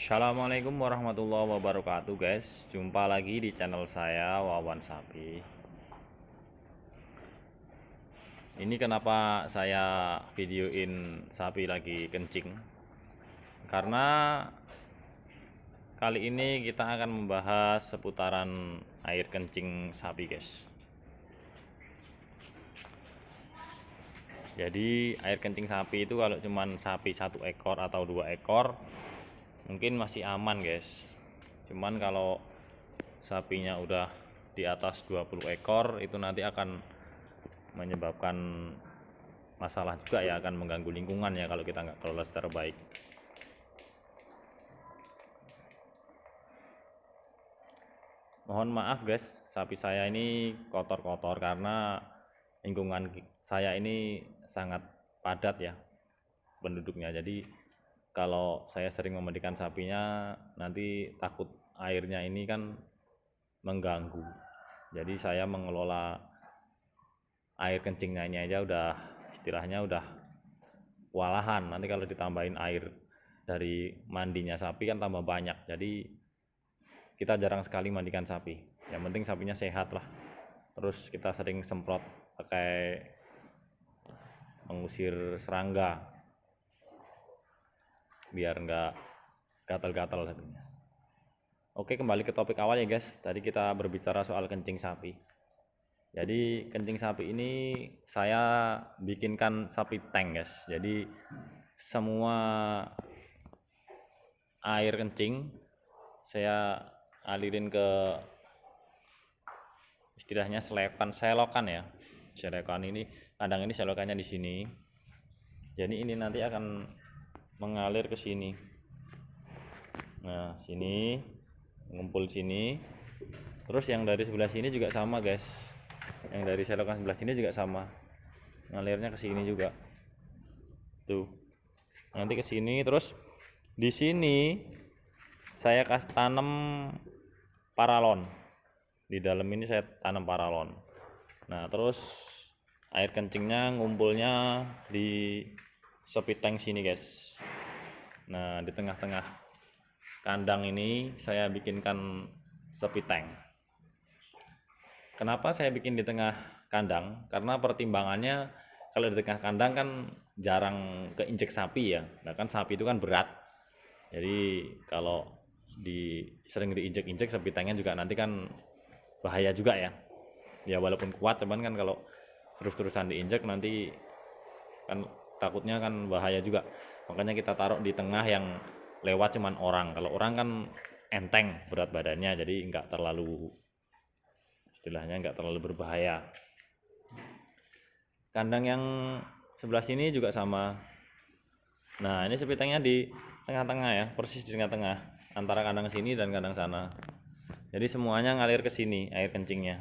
Assalamualaikum warahmatullahi wabarakatuh guys. Jumpa lagi di channel saya Wawan Sapi. Ini kenapa saya videoin sapi lagi kencing, karena kali ini kita akan membahas seputaran air kencing sapi guys. Jadi air kencing sapi itu kalau cuman sapi 1 ekor atau 2 ekor mungkin masih aman guys. Cuman kalau sapinya udah di atas 20 ekor itu nanti akan menyebabkan masalah juga ya, akan mengganggu lingkungan ya kalau kita nggak kelola secara baik. Mohon maaf guys, sapi saya ini kotor-kotor karena lingkungan saya ini sangat padat ya penduduknya. Jadi kalau saya sering memandikan sapinya nanti takut airnya ini kan mengganggu. Jadi saya mengelola air kencingnya ini aja udah istilahnya udah kewalahan. Nanti kalau ditambahin air dari mandinya sapi kan tambah banyak. Jadi kita jarang sekali mandikan sapi. Yang penting sapinya sehat lah. Terus kita sering semprot pakai mengusir serangga biar nggak gatal-gatal sapinya. Oke, kembali ke topik awal ya guys. Tadi kita berbicara soal kencing sapi. Jadi kencing sapi ini saya bikinkan sapi tank guys. Jadi semua air kencing saya alirin ke istilahnya selokan ya. Selokan ini, kandang ini selokannya di sini. Jadi ini nanti akan mengalir ke sini. Nah, sini ngumpul sini. Terus yang dari sebelah sini juga sama guys. Yang dari selokan sebelah sini juga sama. Ngalirnya ke sini juga. Tuh. Nanti ke sini, terus di sini saya kasih tanam paralon. Di dalam ini saya tanam paralon. Nah, terus air kencingnya ngumpulnya di sapi tank sini guys. Nah, di tengah-tengah kandang ini saya bikinkan sapi tank. Kenapa saya bikin di tengah kandang? Karena pertimbangannya kalau di tengah kandang kan jarang keinjek sapi ya. Nah kan sapi itu kan berat. Jadi kalau sering diinjek-injek sapi tanknya juga nanti kan bahaya juga ya. Ya walaupun kuat cuman kan kalau terus-terusan diinjek nanti kan takutnya kan bahaya juga. Makanya kita taruh di tengah yang lewat cuman orang. Kalau orang kan enteng berat badannya, jadi nggak terlalu istilahnya nggak terlalu berbahaya. Kandang yang sebelah sini juga sama. Nah ini sapi tanknya di tengah-tengah ya, persis di tengah-tengah antara kandang sini dan kandang sana. Jadi semuanya ngalir ke sini air kencingnya.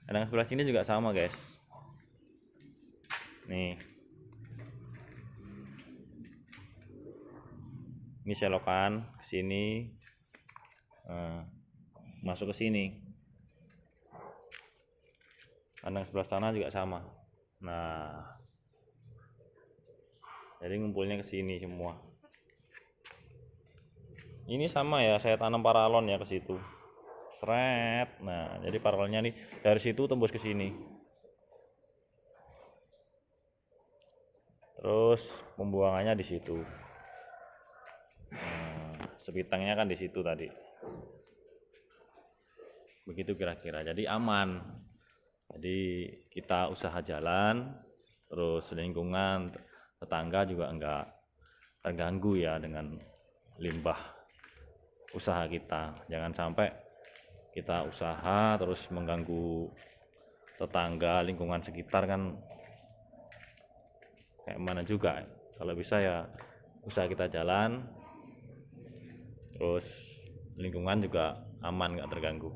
Kandang sebelah sini juga sama guys. Nih, ini selokan ke sini, masuk ke sini. Kandang sebelah sana juga sama. Nah, jadi ngumpulnya ke sini semua. Ini sama ya, saya tanam paralon ya ke situ. Seret. Nah, jadi paralonnya nih dari situ tembus ke sini. Terus pembuangannya di situ. Sepitangnya kan di situ tadi. Begitu kira-kira. Jadi aman. Jadi kita usaha jalan, terus lingkungan tetangga juga enggak terganggu ya dengan limbah usaha kita. Jangan sampai kita usaha terus mengganggu tetangga, lingkungan sekitar kan kayak mana juga. Kalau bisa ya usaha kita jalan, terus lingkungan juga aman, nggak terganggu.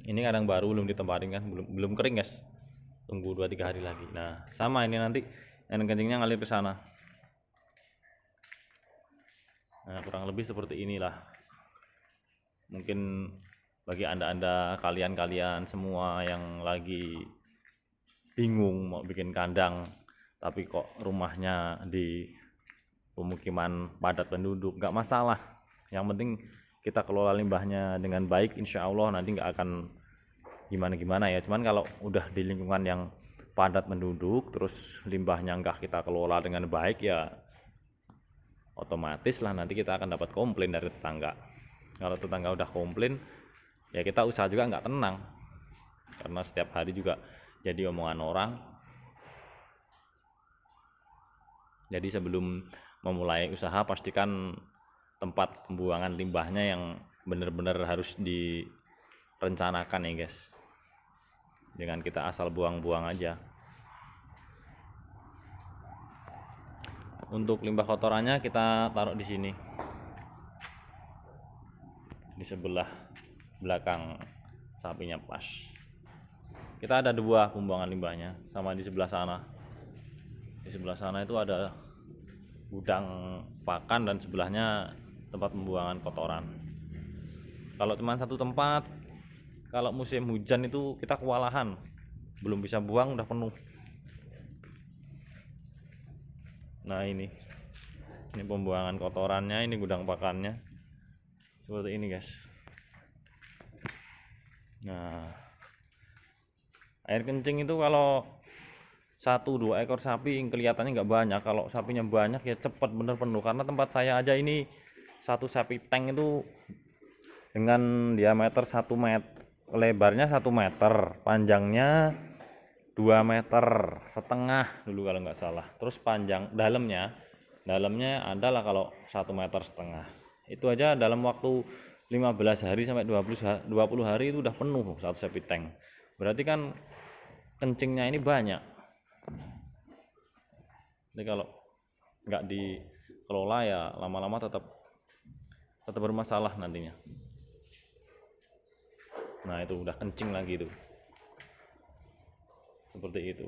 Ini kadang baru belum ditempatin kan, belum kering guys, tunggu 2-3 hari lagi. Nah sama ini nanti air kencingnya ngalir ke sana. Nah kurang lebih seperti inilah. Mungkin bagi anda kalian semua yang lagi bingung mau bikin kandang tapi kok rumahnya di pemukiman padat penduduk, nggak masalah. Yang penting kita kelola limbahnya dengan baik, insya Allah nanti nggak akan gimana-gimana ya. Cuman kalau udah di lingkungan yang padat penduduk terus limbahnya nggak kita kelola dengan baik ya otomatis lah nanti kita akan dapat komplain dari tetangga. Kalau tetangga udah komplain ya kita usaha juga nggak tenang, karena setiap hari juga jadi omongan orang. Jadi sebelum memulai usaha pastikan tempat pembuangan limbahnya yang benar-benar harus direncanakan ya guys, dengan kita asal buang-buang aja. Untuk limbah kotorannya kita taruh di sini, di sebelah belakang sapinya pas. Kita ada 2 pembuangan limbahnya, sama di sebelah sana. Di sebelah sana itu ada gudang pakan dan sebelahnya tempat pembuangan kotoran. Kalau cuma satu tempat, kalau musim hujan itu kita kewalahan, belum bisa buang udah penuh. Nah ini pembuangan kotorannya, ini gudang pakannya seperti ini guys. Nah air kencing itu kalau 1-2 ekor sapi kelihatannya nggak banyak, kalau sapinya banyak ya cepet bener penuh. Karena tempat saya aja ini satu sapi tank itu dengan diameter 1 meter, lebarnya 1 meter, panjangnya 2,5 meter dulu kalau nggak salah. Terus panjang dalamnya adalah kalau 1,5 meter. Itu aja dalam waktu 15 hari sampai 20 hari itu udah penuh satu sapi tank. Berarti kan kencingnya ini banyak. Jadi kalau nggak dikelola ya lama-lama tetap bermasalah nantinya. Nah itu udah kencing lagi itu, seperti itu.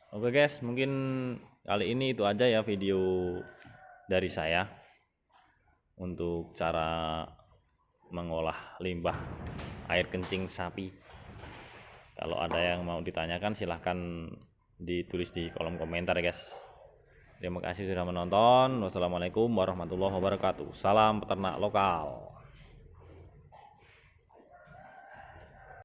Oke guys, mungkin kali ini itu aja ya video dari saya untuk cara mengolah limbah air kencing sapi. Kalau ada yang mau ditanyakan silahkan ditulis di kolom komentar ya guys. Terima kasih sudah menonton. Wassalamualaikum warahmatullahi wabarakatuh. Salam peternak lokal.